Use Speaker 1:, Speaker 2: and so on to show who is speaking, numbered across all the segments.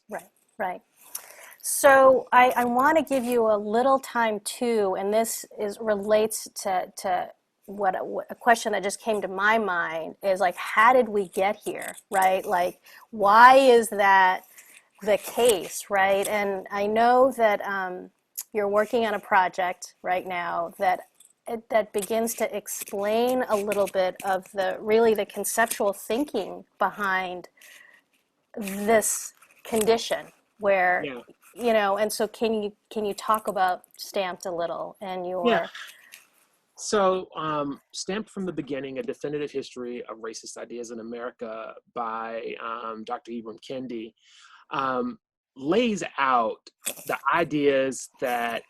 Speaker 1: Right, right. So I want to give you a little time too, and this is relates to what a question that just came to my mind is like, how did we get here, right? Like, why is that the case, right? And I know that you're working on a project right now that begins to explain a little bit of the conceptual thinking behind this condition where
Speaker 2: Yeah.
Speaker 1: and so can you talk about Stamped a little and
Speaker 2: Yeah.
Speaker 1: your
Speaker 2: So, Stamped from the Beginning, A Definitive History of Racist Ideas in America by Dr. Ibram Kendi, um, lays out the ideas that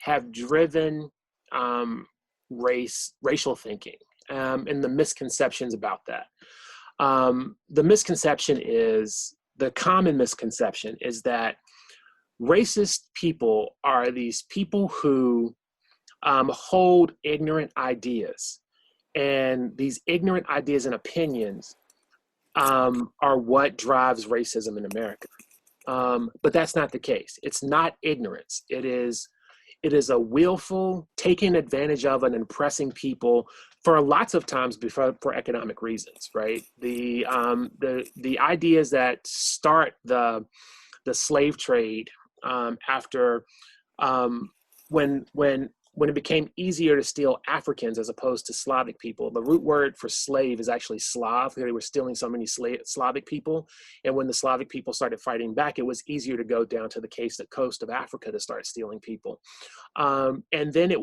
Speaker 2: have driven um, racial thinking, and the misconceptions about that. The common misconception is that racist people are these people who hold ignorant ideas, and these ignorant ideas and opinions are what drives racism in America. But that's not the case. It's not ignorance. It is a willful taking advantage of and oppressing people for lots of times before for economic reasons, right? The ideas that start the slave trade after when it became easier to steal Africans as opposed to Slavic people. The root word for slave is actually Slav. They were stealing so many Slavic people. And when the Slavic people started fighting back, it was easier to go down to the coast of Africa to start stealing people. And then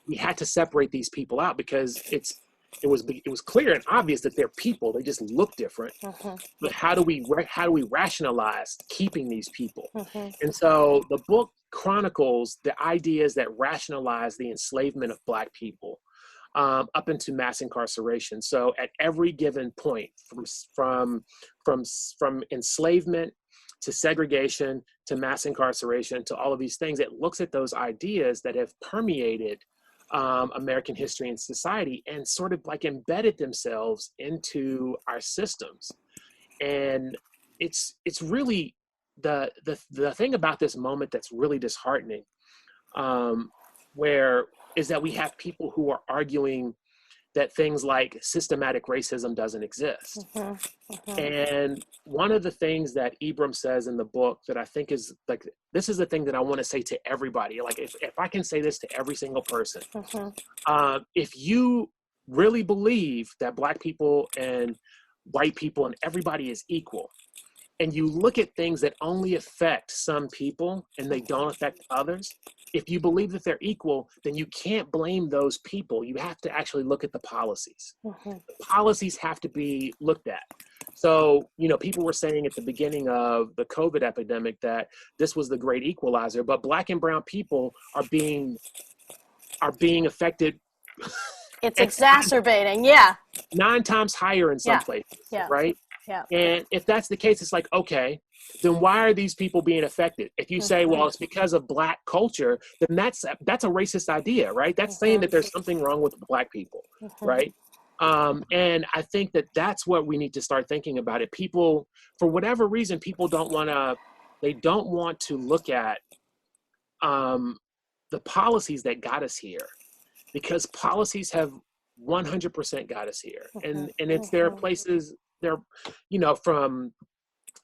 Speaker 2: we had to separate these people out because it was clear and obvious that they're people. They just look different.
Speaker 1: mhm,
Speaker 2: But how do we rationalize keeping these people?
Speaker 1: mhm,
Speaker 2: And so the book chronicles the ideas that rationalize the enslavement of Black people up into mass incarceration. So at every given point, from enslavement to segregation to mass incarceration to all of these things, it looks at those ideas that have permeated American history and society and sort of like embedded themselves into our systems. And it's really the thing about this moment that's really disheartening, um, where is that we have people who are arguing that things like systematic racism doesn't exist.
Speaker 1: mhm, mhm.
Speaker 2: And one of the things that Ibram says in the book that I think is like, this is the thing that I want to say to everybody. Like, if I can say this to every single person,
Speaker 1: Mhm.
Speaker 2: if you really believe that Black people and white people and everybody is equal, and you look at things that only affect some people and they don't affect others, if you believe that they're equal, then you can't blame those people. You have to actually look at the policies.
Speaker 1: Mhm.
Speaker 2: The policies have to be looked at. So, people were saying at the beginning of the COVID epidemic that this was the great equalizer, but Black and brown people are being affected
Speaker 1: It's
Speaker 2: X times,
Speaker 1: exacerbating. Yeah,
Speaker 2: 9 times higher in some
Speaker 1: yeah,
Speaker 2: places,
Speaker 1: yeah,
Speaker 2: right?
Speaker 1: yeah.
Speaker 2: And if that's the case, it's like, okay, then why are these people being affected? If you say, well,
Speaker 1: Mhm,
Speaker 2: it's because of Black culture, then that's a racist idea, right? That's saying
Speaker 1: mhm,
Speaker 2: that there's something wrong with Black people,
Speaker 1: mhm,
Speaker 2: right? And I think that that's what we need to start thinking about it. People, for whatever reason, people they don't want to look at um, the policies that got us here, because policies have 100% got us here.
Speaker 1: mhm,
Speaker 2: And it's there are
Speaker 1: mhm,
Speaker 2: places there,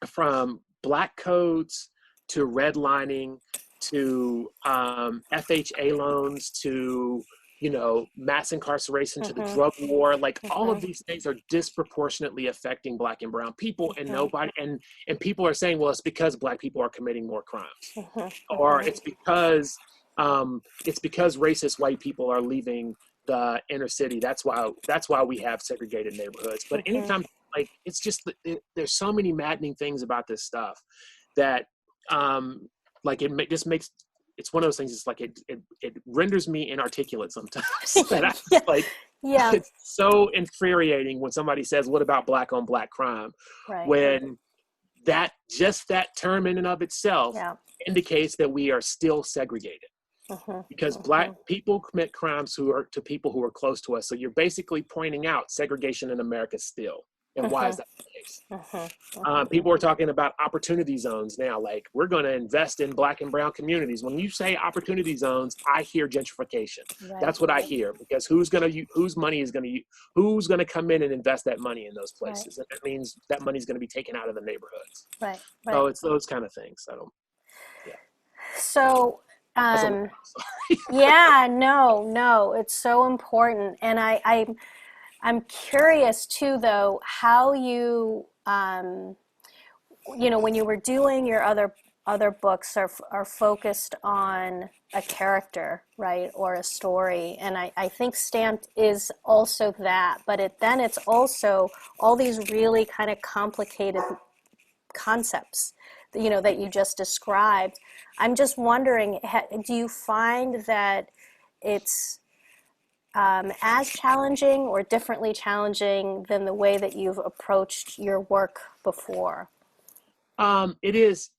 Speaker 2: from black codes to redlining to FHA loans to mass incarceration to the
Speaker 1: mhm,
Speaker 2: drug war. Like, all of
Speaker 1: mhm,
Speaker 2: these things are disproportionately affecting Black and brown people, and
Speaker 1: mhm,
Speaker 2: people are saying, well, it's because Black people are committing more crimes,
Speaker 1: mhm,
Speaker 2: or
Speaker 1: mhm,
Speaker 2: it's because racist white people are leaving the inner city. That's why we have segregated neighborhoods. But
Speaker 1: mhm.
Speaker 2: anytime, like, it's just there's so many maddening things about this stuff that like just makes it's one of those things. It's like it renders me inarticulate sometimes. That I
Speaker 1: Yeah,
Speaker 2: just like
Speaker 1: yeah,
Speaker 2: it's so infuriating when somebody says, "What about Black on Black crime?"
Speaker 1: right.
Speaker 2: When that term in and of itself
Speaker 1: Yeah.
Speaker 2: indicates that we are still segregated,
Speaker 1: Mhm,
Speaker 2: because Black
Speaker 1: mhm,
Speaker 2: people commit crimes to people who are close to us. So you're basically pointing out segregation in America still. And why is that the case?
Speaker 1: Mm-hmm.
Speaker 2: People are talking about opportunity zones now. Like, we're going to invest in Black and brown communities. When you say opportunity zones, I hear gentrification.
Speaker 1: Right.
Speaker 2: That's what I hear, because whose money is going to, who's going to come in and invest that money in those
Speaker 1: Right.
Speaker 2: places? And that means that money is going to be taken out of the neighborhoods.
Speaker 1: Right. Right.
Speaker 2: So it's those kind of things. I don't, yeah,
Speaker 1: So,
Speaker 2: that's a lot.
Speaker 1: um,
Speaker 2: Sorry.
Speaker 1: yeah, no, no, it's so important, and I'm curious too, though, how you, when you were doing your other books are focused on a character, right, or a story, and I think Stamped is also that, but it's also all these really kind of complicated concepts, that you just described. I'm just wondering, do you find that it's as challenging or differently challenging than the way that you've approached your work before?
Speaker 2: It is.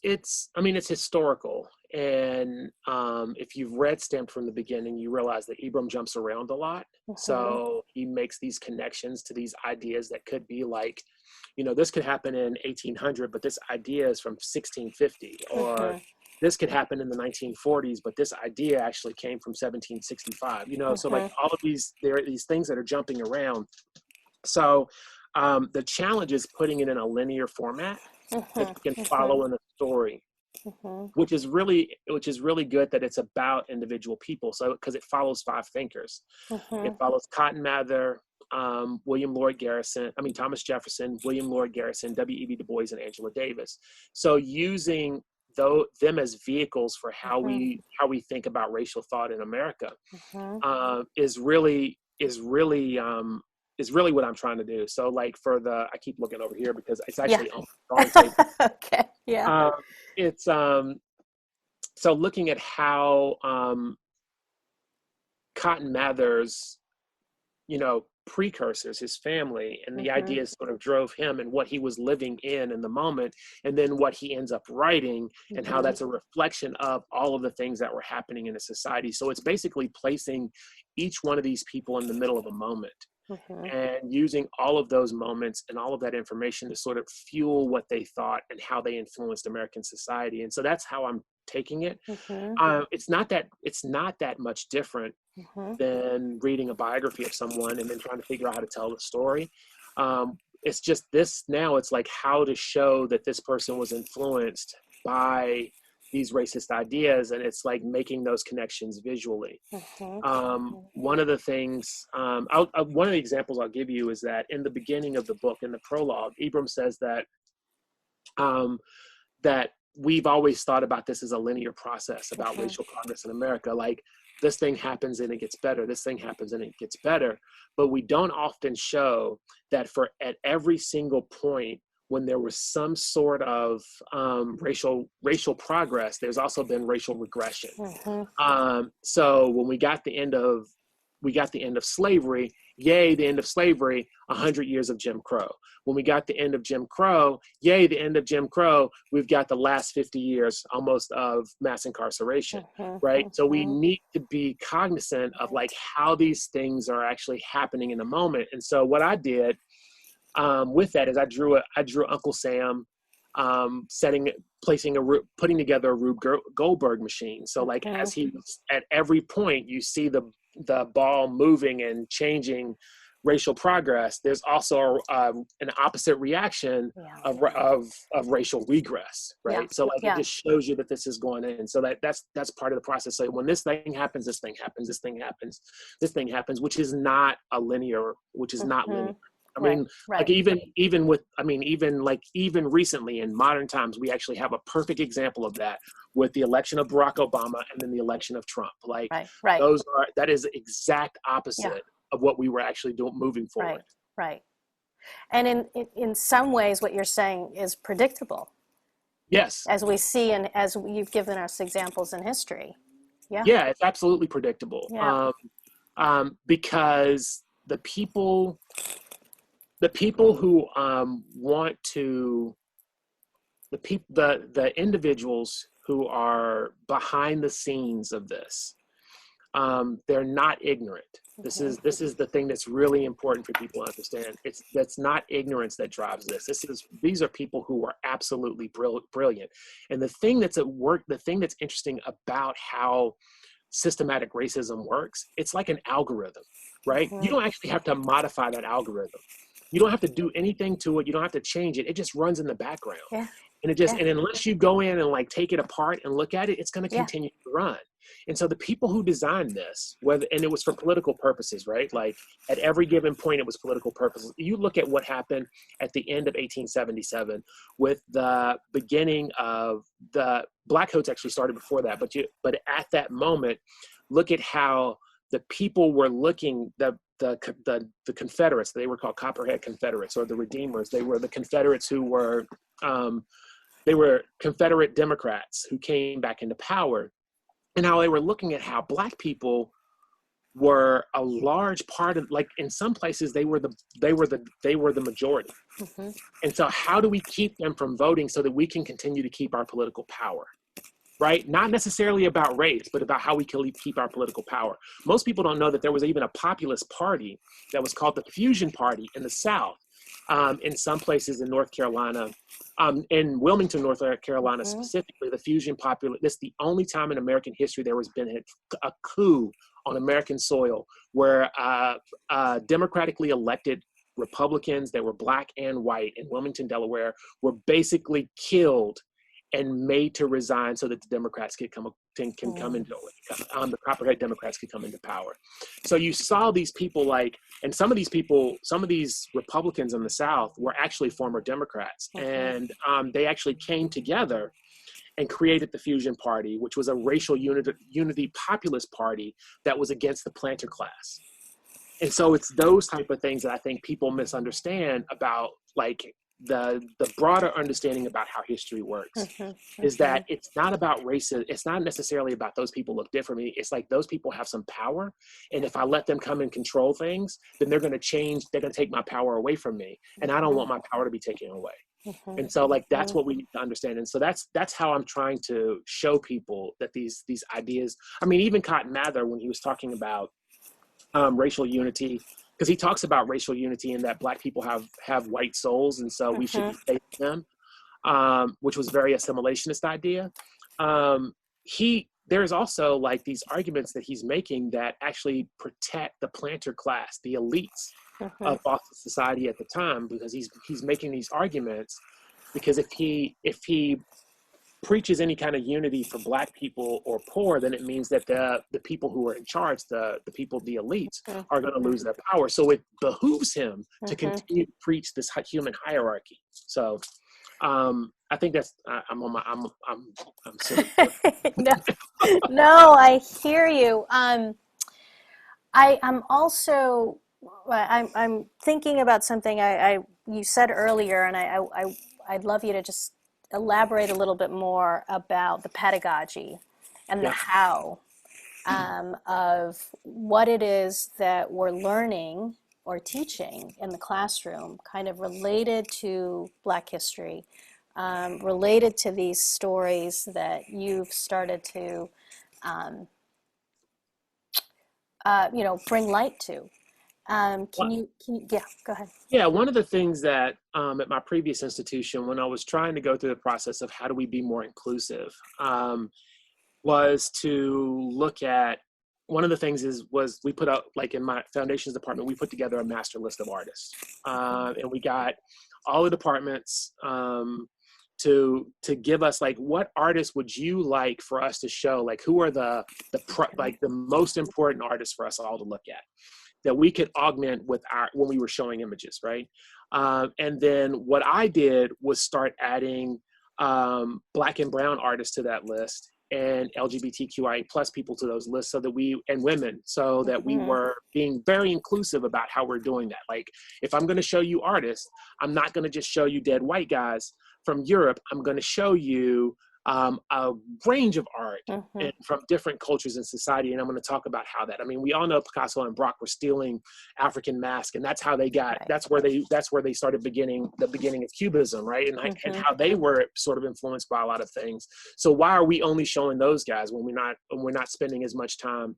Speaker 2: I mean, it's historical, and if you've read Stamped from the beginning, you realize that Ibram jumps around a lot.
Speaker 1: Mm-hmm.
Speaker 2: So he makes these connections to these ideas that could be like, this could happen in 1800, but this idea is from 1650, or
Speaker 1: Mm-hmm.
Speaker 2: this could happen in the 1940s, but this idea actually came from 1765. So like
Speaker 1: Mm-hmm.
Speaker 2: all of there are these things that are jumping around. So the challenge is putting it in a linear format that you can
Speaker 1: Mm-hmm.
Speaker 2: follow in a story,
Speaker 1: Mm-hmm.
Speaker 2: which is really good that it's about individual people. So because it follows five thinkers, it
Speaker 1: Mm-hmm.
Speaker 2: follows Cotton Mather, William Lloyd Garrison, Thomas Jefferson, William Lloyd Garrison, W.E.B. Du Bois, and Angela Davis. So using them as vehicles for how
Speaker 1: Mm-hmm.
Speaker 2: we think about racial thought in America
Speaker 1: Mm-hmm.
Speaker 2: is really what I'm trying to do. So like I keep looking over here because it's
Speaker 1: Yeah.
Speaker 2: actually on the drawing table.
Speaker 1: Okay. Yeah.
Speaker 2: Um, it's so looking at how Cotton Mather's, precursors, his family, and the
Speaker 1: Mm-hmm.
Speaker 2: ideas sort of drove him and what he was living in the moment, and then what he ends up writing, and how
Speaker 1: Mm-hmm.
Speaker 2: that's a reflection of all of the things that were happening in a society. So it's basically placing each one of these people in the middle of a moment
Speaker 1: Mm-hmm.
Speaker 2: and using all of those moments and all of that information to sort of fuel what they thought and how they influenced American society. And so that's how I'm taking it.
Speaker 1: Mm-hmm.
Speaker 2: It's not that much different
Speaker 1: Mm-hmm.
Speaker 2: than reading a biography of someone and then trying to figure out how to tell the story. It's just now it's like how to show that this person was influenced by these racist ideas, and it's like making those connections visually.
Speaker 1: Mm-hmm.
Speaker 2: One of the things, one of the examples I'll give you is that in the beginning of the book, in the prologue, Ibram says that we've always thought about this as a linear process about
Speaker 1: Mm-hmm.
Speaker 2: racial progress in America. Like, this thing happens and it gets better. This thing happens and it gets better. But we don't often show that at every single point when there was some sort of racial progress, there's also been racial regression.
Speaker 1: Mm-hmm.
Speaker 2: So when we got the end of slavery, yay, the end of slavery, 100 years of Jim Crow. When we got the end of Jim Crow, yay, the end of Jim Crow, we've got the last 50 years almost of mass incarceration, right? So we
Speaker 1: Mm-hmm.
Speaker 2: need to be cognizant of like how these things are actually happening in the moment. And so what I did with that is I drew Uncle Sam putting together a Rube Goldberg machine. So like
Speaker 1: Mm-hmm.
Speaker 2: as he at every point you see the ball moving and changing racial progress, there's also an opposite reaction
Speaker 1: Yeah.
Speaker 2: of racial regress, right?
Speaker 1: Yeah.
Speaker 2: So like it
Speaker 1: Yeah.
Speaker 2: just shows you that this is going in. So that's part of the process. So when this thing happens, this thing happens, this thing happens, this thing happens, which is not linear.
Speaker 1: Mm-hmm.
Speaker 2: I
Speaker 1: Right.
Speaker 2: mean, like
Speaker 1: Right.
Speaker 2: even recently in modern times, we actually have a perfect example of that with the election of Barack Obama and then the election of Trump. Like
Speaker 1: Right. Right.
Speaker 2: that is the exact
Speaker 1: Yeah.
Speaker 2: opposite of what we were actually doing moving
Speaker 1: Right.
Speaker 2: forward.
Speaker 1: Right. And in some ways, what you're saying is predictable,
Speaker 2: Yes.
Speaker 1: as we see and as you've given us examples in history. Yeah.
Speaker 2: Yeah, it's absolutely predictable.
Speaker 1: Yeah.
Speaker 2: Because the people who want to the individuals who are behind the scenes of this, they're not ignorant. This is the thing that's really important for people to understand. That's not ignorance that drives this. These are people who are absolutely brilliant. And the thing that's at work, the thing that's interesting about how systematic racism works, it's like an algorithm, right? You don't actually have to modify that algorithm. You don't have to do anything to it. You don't have to change it. It just runs in the background.
Speaker 1: Yeah.
Speaker 2: And and unless you go in and like take it apart and look at it, it's going to continue to run. And so the people who designed this, and it was for political purposes, right? Like at every given point, it was political purposes. You look at what happened at the end of 1877 with the beginning of the Black Coats actually started before that, but at that moment, look at how the people were looking, the Confederates, they were called Copperhead Confederates, or the Redeemers. They were the Confederates who were, they were Confederate Democrats who came back into power. And how they were looking at how Black people were a large part of, like in some places they were the majority. And so how do we keep them from voting so that we can continue to keep our political power? Right? Not necessarily about race, but about how we can keep our political power. Most people don't know that there was even a populist party that was called the Fusion Party in the South, in some places in North Carolina, in Wilmington, North Carolina specifically, the Fusion Populist. This is the only time in American history there has been a coup on American soil where democratically elected Republicans that were Black and white in Wilmington, Delaware, were basically killed and made to resign so that the Democrats can come into the Copperhead Democrats could come into power. So you saw these people and some of these Republicans in the South were actually former Democrats, and they actually came together and created the Fusion Party, which was a racial unity populist party that was against the planter class. And so it's those type of things that I think people misunderstand about like the broader understanding about how history works is that it's not about racism. It's not necessarily about those people look different from me. It's like those people have some power. And if I let them come and control things, then they're going to change. They're going to take my power away from me. And I don't want my power to be taken away. And so like, that's what we need to understand. And so that's how I'm trying to show people that these ideas, I mean, even Cotton Mather, when he was talking about racial unity, because he talks about racial unity and that Black people have white souls, and so we should be saving them, which was very assimilationist idea. There's also like these arguments that he's making that actually protect the planter class, the elites of Boston society at the time, because he's making these arguments because if he preaches any kind of unity for Black people or poor, then it means that the people who are in charge, the people, the elites, are going to lose their power. So it behooves him to continue to preach this human hierarchy. So I think that's I'm silly.
Speaker 1: No, I hear you. I'm also I'm thinking about something you said earlier, and I'd love you to just elaborate a little bit more about the pedagogy and the how of what it is that we're learning or teaching in the classroom, kind of related to Black history, related to these stories that you've started to, bring light to. Yeah, go ahead.
Speaker 2: Yeah, one of the things that at my previous institution, when I was trying to go through the process of how do we be more inclusive, was to look at, one of the things was we put out, like in my foundations department, we put together a master list of artists. And we got all the departments to give us like, what artists would you like for us to show? Like, who are the most important artists for us all to look at, that we could augment with when we were showing images, right? And then what I did was start adding Black and brown artists to that list, and LGBTQIA plus people to those lists, and women, so that we were being very inclusive about how we're doing that. Like, if I'm gonna show you artists, I'm not gonna just show you dead white guys from Europe. I'm gonna show you a range of art and from different cultures and society. And I'm going to talk about how that, I mean, we all know Picasso and Braque were stealing African masks, and that's how they got, that's where they started the beginning of Cubism, right? And how they were sort of influenced by a lot of things. So why are we only showing those guys when we're not spending as much time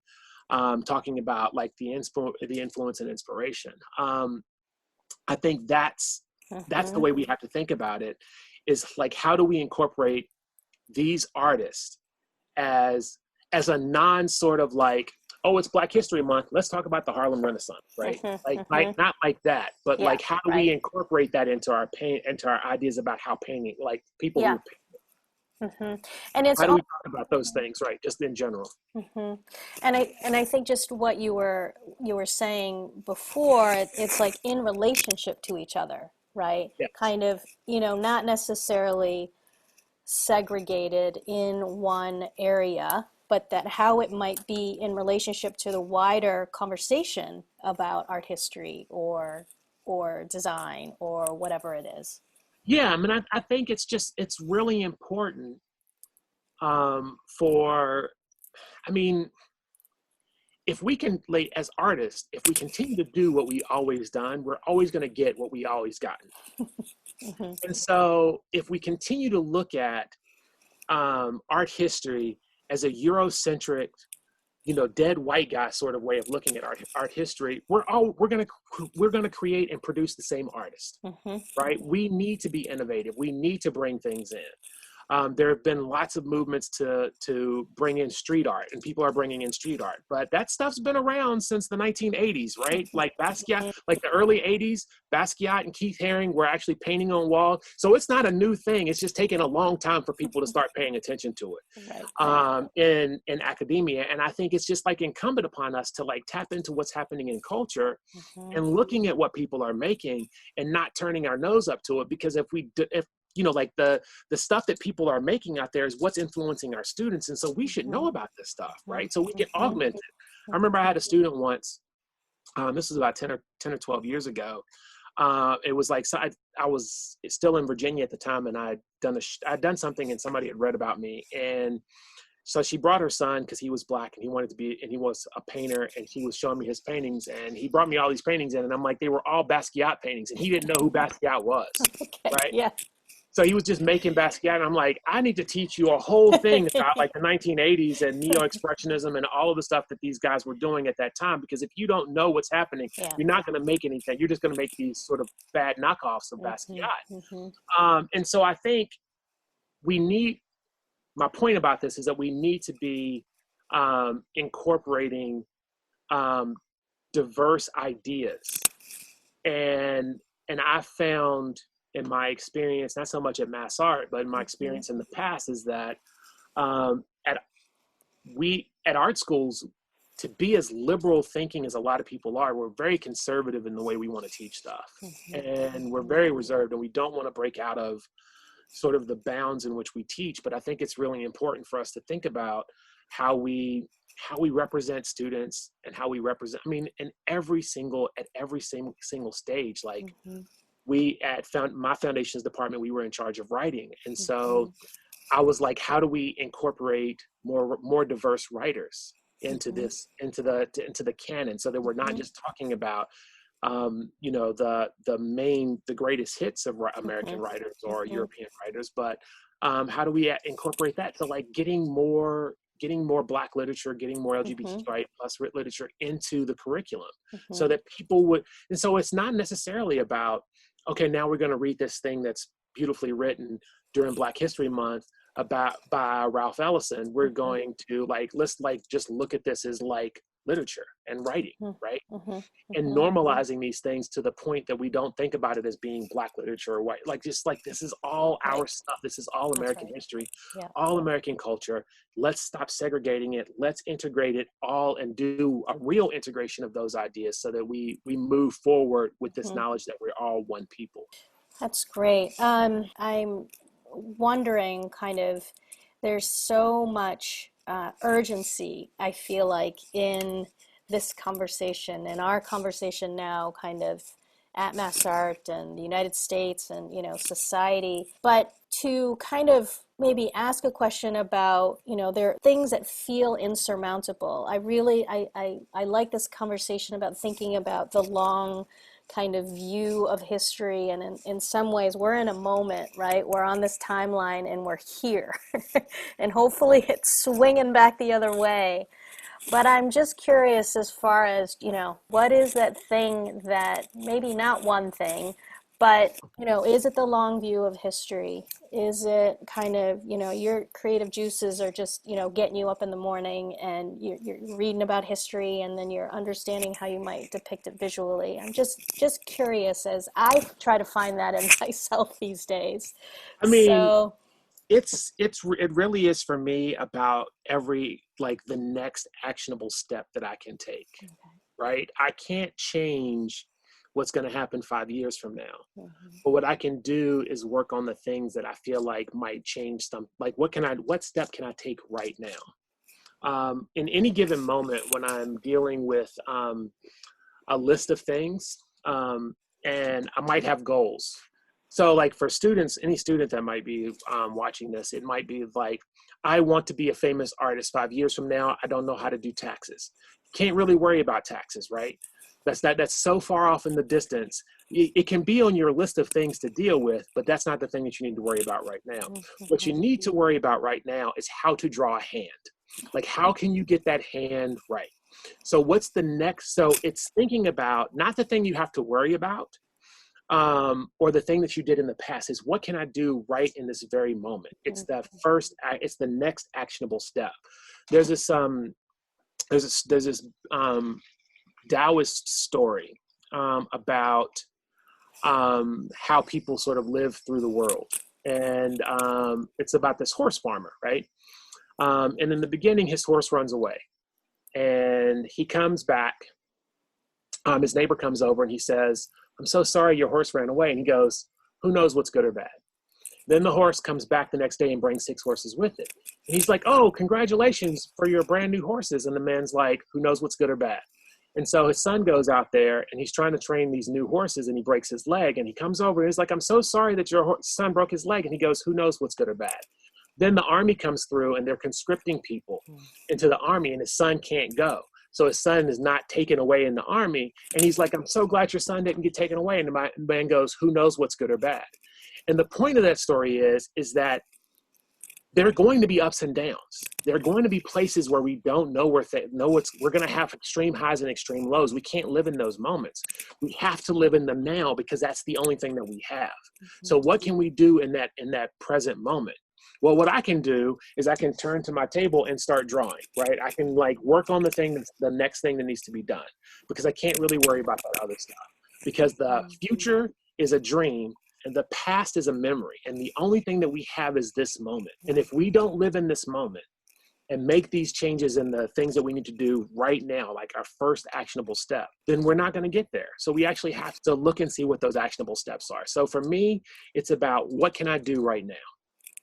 Speaker 2: talking about like the influence and inspiration. I think that's the
Speaker 1: Mm-hmm.
Speaker 2: way we have to think about it, is like, how do we incorporate these artists as a non sort of like, oh, it's Black History Month, let's talk about the Harlem Renaissance, right?
Speaker 1: Mm-hmm.
Speaker 2: Like
Speaker 1: Mm-hmm.
Speaker 2: not like that, but
Speaker 1: Yeah.
Speaker 2: like, how do we
Speaker 1: Right.
Speaker 2: incorporate that into our into our ideas about how painting, like people
Speaker 1: Yeah.
Speaker 2: who,
Speaker 1: Mm-hmm. And it's
Speaker 2: how do
Speaker 1: all.
Speaker 2: we talk about those things, right? Just in general.
Speaker 1: Hmm. And I think just what you were saying before, it's like in relationship to each other, right?
Speaker 2: Yes.
Speaker 1: Kind of, not necessarily segregated in one area, but that how it might be in relationship to the wider conversation about art history or design or whatever it is.
Speaker 2: Yeah, I mean, I think it's really important, for, I mean, if we can, like, as artists, if we continue to do what we always done, we're always going to get what we always gotten.
Speaker 1: Hmm.
Speaker 2: And so if we continue to look at, art history as a Eurocentric, dead white guy sort of way of looking at art history, we're gonna create and produce the same artist,
Speaker 1: Hmm.
Speaker 2: right? We need to be innovative. We need to bring things in. There have been lots of movements to bring in street art, and people are bringing in street art, but that stuff's been around since the 1980s, right? Like Basquiat, like the early 80s, Basquiat and Keith Haring were actually painting on walls. So it's not a new thing. It's just taken a long time for people to start paying attention to it,
Speaker 1: Right, right.
Speaker 2: in academia. And I think it's just like incumbent upon us to like tap into what's happening in culture
Speaker 1: Hmm.
Speaker 2: and looking at what people are making and not turning our nose up to it. Because if like the stuff that people are making out there is what's influencing our students, and so we should know
Speaker 1: Hmm.
Speaker 2: about this stuff,
Speaker 1: Hmm.
Speaker 2: right? So we can
Speaker 1: Hmm.
Speaker 2: augment it. I remember I had a student once, this was about 10 or 12 years ago. It was like, so I was still in Virginia at the time, and I'd done something, and somebody had read about me, and so she brought her son because he was Black and he was a painter, and he was showing me his paintings, and he brought me all these paintings in, and I'm like, they were all Basquiat paintings, and he didn't know who Basquiat was,
Speaker 1: Okay,
Speaker 2: right?
Speaker 1: yeah.
Speaker 2: So he was just making Basquiat, and I'm like, I need to teach you a whole thing about like the 1980s and neo-expressionism and all of the stuff that these guys were doing at that time. Because if you don't know what's happening,
Speaker 1: Yeah.
Speaker 2: you're not going to make anything. You're just going to make these sort of bad knockoffs of
Speaker 1: Hmm.
Speaker 2: Basquiat.
Speaker 1: Hmm.
Speaker 2: And so I think we need. My point about this is that we need to be, incorporating, um, diverse ideas, and I found in my experience, not so much at Mass Art, but in my
Speaker 1: Hmm.
Speaker 2: experience in the past, is that, at at art schools, to be as liberal thinking as a lot of people are, we're very conservative in the way we want to teach stuff,
Speaker 1: Hmm.
Speaker 2: and we're very reserved, and we don't want to break out of sort of the bounds in which we teach. But I think it's really important for us to think about how we represent students, and how we represent, I mean, in every single stage. Like,
Speaker 1: Hmm.
Speaker 2: we at my foundations department, we were in charge of writing, and
Speaker 1: Hmm.
Speaker 2: so I was like, how do we incorporate more diverse writers into
Speaker 1: Hmm.
Speaker 2: the canon, so that we're not
Speaker 1: Hmm.
Speaker 2: just talking about, the greatest hits of American
Speaker 1: Hmm.
Speaker 2: writers or
Speaker 1: Hmm.
Speaker 2: European writers, but, how do we incorporate that to like getting more Black literature, getting more
Speaker 1: Hmm.
Speaker 2: LGBTQI plus literature into the curriculum, so
Speaker 1: Hmm.
Speaker 2: that people would. And so it's not necessarily about, okay, now we're going to read this thing that's beautifully written during Black History Month about by Ralph Ellison. We're
Speaker 1: Hmm.
Speaker 2: going to like, let's like just look at this as like literature and writing,
Speaker 1: Hmm.
Speaker 2: right?
Speaker 1: Hmm.
Speaker 2: And
Speaker 1: Hmm.
Speaker 2: normalizing these things to the point that we don't think about it as being Black literature or white. Like, just like, this is all
Speaker 1: Right.
Speaker 2: our stuff. This is all
Speaker 1: That's
Speaker 2: American
Speaker 1: right.
Speaker 2: history,
Speaker 1: Yeah.
Speaker 2: all American culture. Let's stop segregating it. Let's integrate it all and do a real integration of those ideas, so that we move forward with this
Speaker 1: Hmm.
Speaker 2: knowledge that we're all one people.
Speaker 1: That's great. I'm wondering, kind of, there's so much urgency, I feel like, in this conversation, in our conversation now, kind of at MassArt and the United States and, society. But to kind of maybe ask a question about, there are things that feel insurmountable. I really, I like this conversation about thinking about the long kind of view of history. And in some ways, we're in a moment, right? We're on this timeline and we're here. And hopefully it's swinging back the other way. But I'm just curious as far as, what is that thing that maybe not one thing, but, is it the long view of history? Is it kind of, your creative juices are just, getting you up in the morning and you're reading about history and then you're understanding how you might depict it visually? I'm just curious as I try to find that in myself these days.
Speaker 2: I mean,
Speaker 1: So,
Speaker 2: it really is for me about every, like, the next actionable step that I can take,
Speaker 1: okay.
Speaker 2: right? I can't change what's going to happen 5 years from now.
Speaker 1: Mhm.
Speaker 2: But what I can do is work on the things that I feel like might change some, like what step can I take right now? In any given moment when I'm dealing with a list of things, and I might have goals. So, like, for students, any student that might be watching this, it might be like, I want to be a famous artist 5 years from now. I don't know how to do taxes. Can't really worry about taxes, right? That's so far off in the distance. It can be on your list of things to deal with, but that's not the thing that you need to worry about right now. What you need to worry about right now is how to draw a hand. Like, how can you get that hand right? So what's the next? So it's thinking about not the thing you have to worry about, or the thing that you did in the past, is what can I do right in this very moment? It's it's the next actionable step. There's this Taoist story about how people sort of live through the world. And it's about this horse farmer, right? And in the beginning, his horse runs away. And he comes back. His neighbor comes over and he says, "I'm so sorry your horse ran away." And he goes, "Who knows what's good or bad?" Then the horse comes back the next day and brings 6 horses with it. And he's like, "Oh, congratulations for your brand new horses." And the man's like, "Who knows what's good or bad?" And so his son goes out there and he's trying to train these new horses and he breaks his leg. And he comes over and he's like, "I'm so sorry that your son broke his leg." And he goes, "Who knows what's good or bad?" Then the army comes through and they're conscripting people into the army, and his son can't go. So his son is not taken away in the army. And he's like, "I'm so glad your son didn't get taken away." And the man goes, "Who knows what's good or bad?" And the point of that story is that there are going to be ups and downs. There are going to be places where we don't know we're going to have extreme highs and extreme lows. We can't live in those moments. We have to live in them now because that's the only thing that we have. So what can we do in that present moment? Well, what I can do is I can turn to my table and start drawing, right? I can, like, work on the next thing that needs to be done, because I can't really worry about that other stuff, because the future is a dream and the past is a memory. And the only thing that we have is this moment. And if we don't live in this moment and make these changes in the things that we need to do right now, like our first actionable step, then we're not going to get there. So we actually have to look and see what those actionable steps are. So for me, it's about, what can I do right now?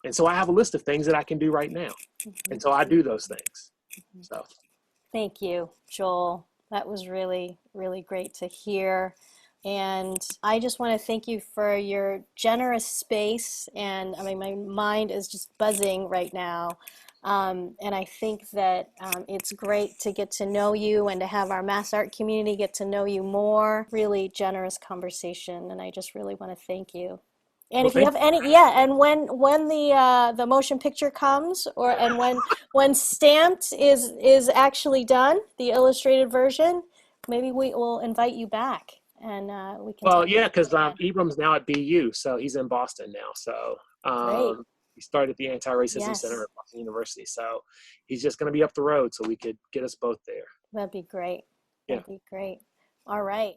Speaker 2: And so I have a list of things that I can do right now. And so I do those things. So
Speaker 1: Thank you, Joel. That was really, really great to hear. And I just want to thank you for your generous space. And I mean, my mind is just buzzing right now. And I think that it's great to get to know you and to have our Mass Art community get to know you more. Really generous conversation. And I just really want to thank you. And
Speaker 2: well,
Speaker 1: if you
Speaker 2: thank
Speaker 1: have any, yeah, and when the motion picture comes, and when Stamped is actually done, the illustrated version, maybe we will invite you back and we can
Speaker 2: Well,
Speaker 1: talk
Speaker 2: yeah,
Speaker 1: about
Speaker 2: because
Speaker 1: it again.
Speaker 2: Ibram's now at BU, so he's in Boston now. So
Speaker 1: Great.
Speaker 2: he started at the Anti-Racism Center
Speaker 1: Yes,
Speaker 2: at Boston University. So he's just going to be up the road, so we could get us both there.
Speaker 1: that'd be great.
Speaker 2: Yeah.
Speaker 1: That'd be great. All right.